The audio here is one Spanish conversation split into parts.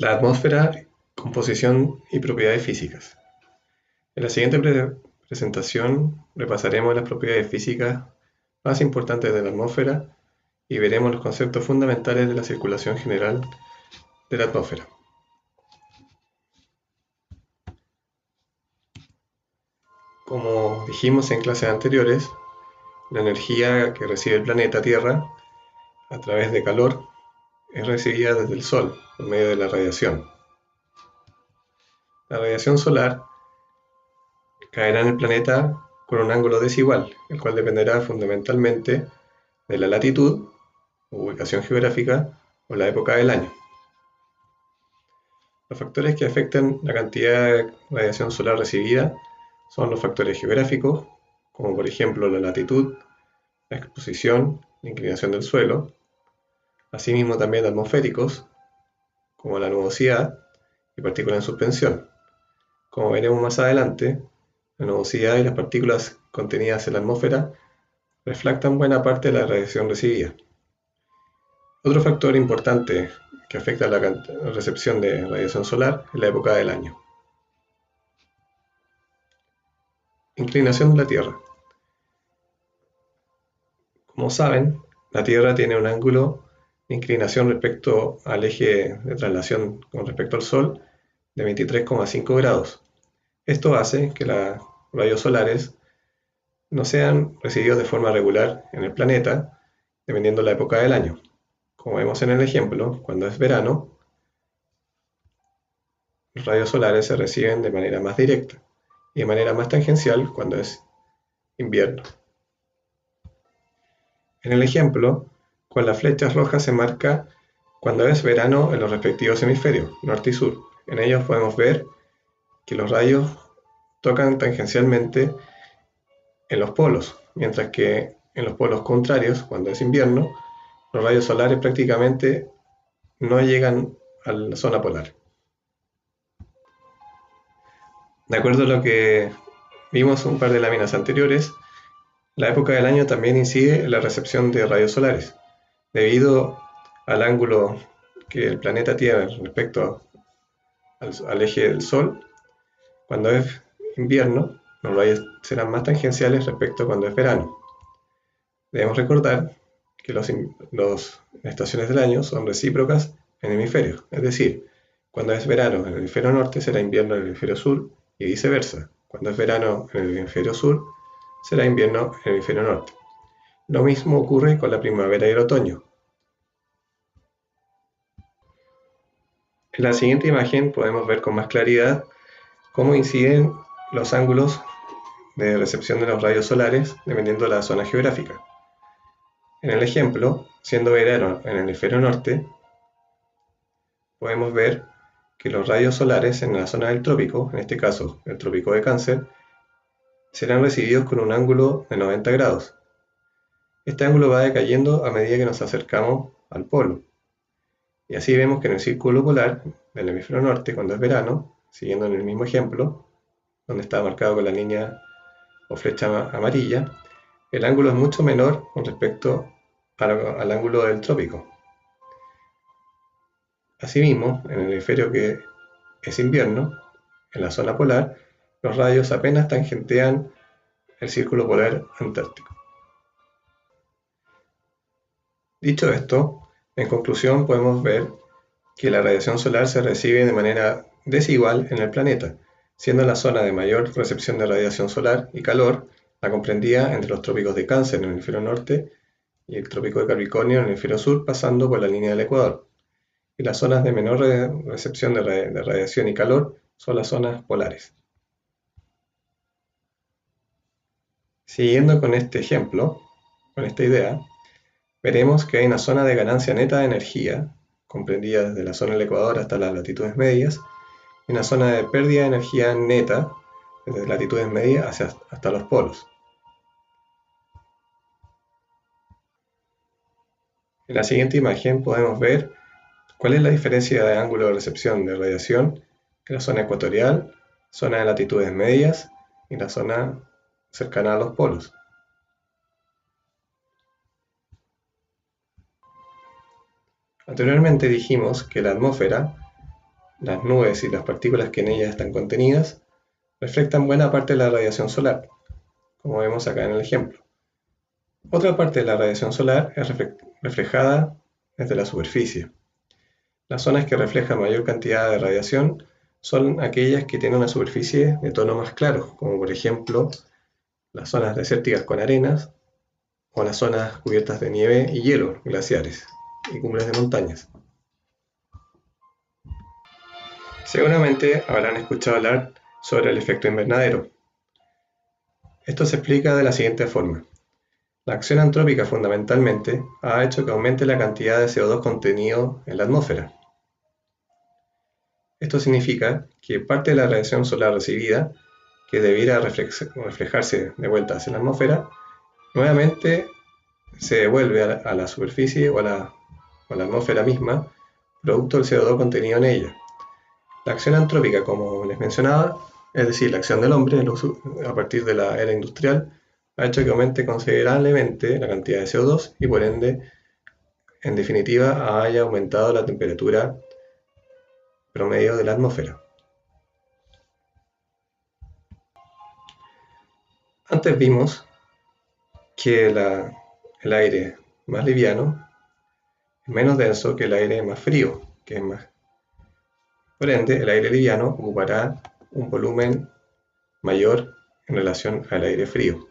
La atmósfera, composición y propiedades físicas. En la siguiente presentación repasaremos las propiedades físicas más importantes de la atmósfera y veremos los conceptos fundamentales de la circulación general de la atmósfera. Como dijimos en clases anteriores, la energía que recibe el planeta Tierra a través de calor es recibida desde el Sol por medio de la radiación. La radiación solar caerá en el planeta con un ángulo desigual, el cual dependerá fundamentalmente de la latitud, ubicación geográfica o la época del año. Los factores que afectan la cantidad de radiación solar recibida son los factores geográficos, como por ejemplo la latitud, la exposición, la inclinación del suelo, asimismo también atmosféricos, como la nubosidad y partículas en suspensión. Como veremos más adelante, la nubosidad y las partículas contenidas en la atmósfera reflectan buena parte de la radiación recibida. Otro factor importante que afecta a la recepción de radiación solar es la época del año. Inclinación de la Tierra. Como saben, la Tierra tiene un ángulo de inclinación respecto al eje de traslación con respecto al Sol de 23,5 grados. Esto hace que los rayos solares no sean recibidos de forma regular en el planeta, dependiendo de la época del año. Como vemos en el ejemplo, cuando es verano, los rayos solares se reciben de manera más directa y de manera más tangencial cuando es invierno. En el ejemplo, con las flechas rojas se marca cuando es verano en los respectivos hemisferios, norte y sur. En ellos podemos ver que los rayos tocan tangencialmente en los polos, mientras que en los polos contrarios, cuando es invierno, los rayos solares prácticamente no llegan a la zona polar. De acuerdo a lo que vimos un par de láminas anteriores, la época del año también incide en la recepción de rayos solares, debido al ángulo que el planeta tiene respecto al eje del Sol. Cuando es invierno, los rayos serán más tangenciales respecto a cuando es verano. Debemos recordar que las estaciones del año son recíprocas en hemisferios, es decir, cuando es verano en el hemisferio norte será invierno en el hemisferio sur y viceversa. Cuando es verano en el hemisferio sur será invierno en el hemisferio norte. Lo mismo ocurre con la primavera y el otoño. En la siguiente imagen podemos ver con más claridad cómo inciden los ángulos de recepción de los rayos solares dependiendo de la zona geográfica. En el ejemplo, siendo verano en el hemisferio norte, podemos ver que los rayos solares en la zona del trópico, en este caso el trópico de Cáncer, serán recibidos con un ángulo de 90 grados. Este ángulo va decayendo a medida que nos acercamos al polo. Y así vemos que en el círculo polar del hemisferio norte, cuando es verano, siguiendo en el mismo ejemplo, donde está marcado con la línea o flecha amarilla, el ángulo es mucho menor con respecto al ángulo del trópico. Asimismo, en el hemisferio que es invierno, en la zona polar, los rayos apenas tangentean el círculo polar antártico. Dicho esto, en conclusión podemos ver que la radiación solar se recibe de manera desigual en el planeta, siendo la zona de mayor recepción de radiación solar y calor la comprendida entre los trópicos de Cáncer en el hemisferio norte y el trópico de Capricornio en el hemisferio sur, pasando por la línea del Ecuador. Y las zonas de menor recepción de radiación y calor son las zonas polares. Siguiendo con este ejemplo, con esta idea, veremos que hay una zona de ganancia neta de energía, comprendida desde la zona del Ecuador hasta las latitudes medias, y una zona de pérdida de energía neta desde latitudes medias hasta los polos. En la siguiente imagen podemos ver cuál es la diferencia de ángulo de recepción de radiación en la zona ecuatorial, zona de latitudes medias y la zona cercana a los polos. Anteriormente dijimos que la atmósfera las nubes y las partículas que en ellas están contenidas reflectan buena parte de la radiación solar, como vemos acá en el ejemplo. Otra parte de la radiación solar es reflejada desde la superficie. Las zonas que reflejan mayor cantidad de radiación son aquellas que tienen una superficie de tono más claro, como por ejemplo las zonas desérticas con arenas o las zonas cubiertas de nieve y hielo, glaciares y cumbres de montañas. Seguramente habrán escuchado hablar sobre el efecto invernadero. Esto se explica de la siguiente forma. La acción antrópica fundamentalmente ha hecho que aumente la cantidad de CO2 contenido en la atmósfera. Esto significa que parte de la radiación solar recibida, que debiera reflejarse de vuelta hacia la atmósfera, nuevamente se devuelve a la superficie o a la atmósfera misma, producto del CO2 contenido en ella. La acción antrópica, como les mencionaba, es decir, la acción del hombre a partir de la era industrial, ha hecho que aumente considerablemente la cantidad de CO2 y por ende, en definitiva, haya aumentado la temperatura promedio de la atmósfera. Antes vimos que el aire más liviano es menos denso que el aire más frío, que es más. Por ende, el aire liviano ocupará un volumen mayor en relación al aire frío.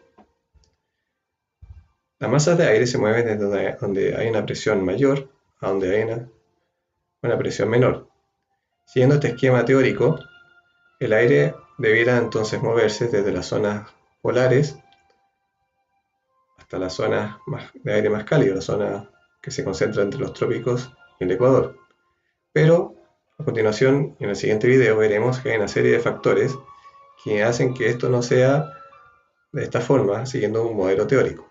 Las masas de aire se mueven desde donde hay una presión mayor a donde hay una presión menor. Siguiendo este esquema teórico, el aire debiera entonces moverse desde las zonas polares hasta las zonas de aire más cálido, la zona que se concentra entre los trópicos y el Ecuador. Pero a continuación, en el siguiente video, veremos que hay una serie de factores que hacen que esto no sea de esta forma, siguiendo un modelo teórico.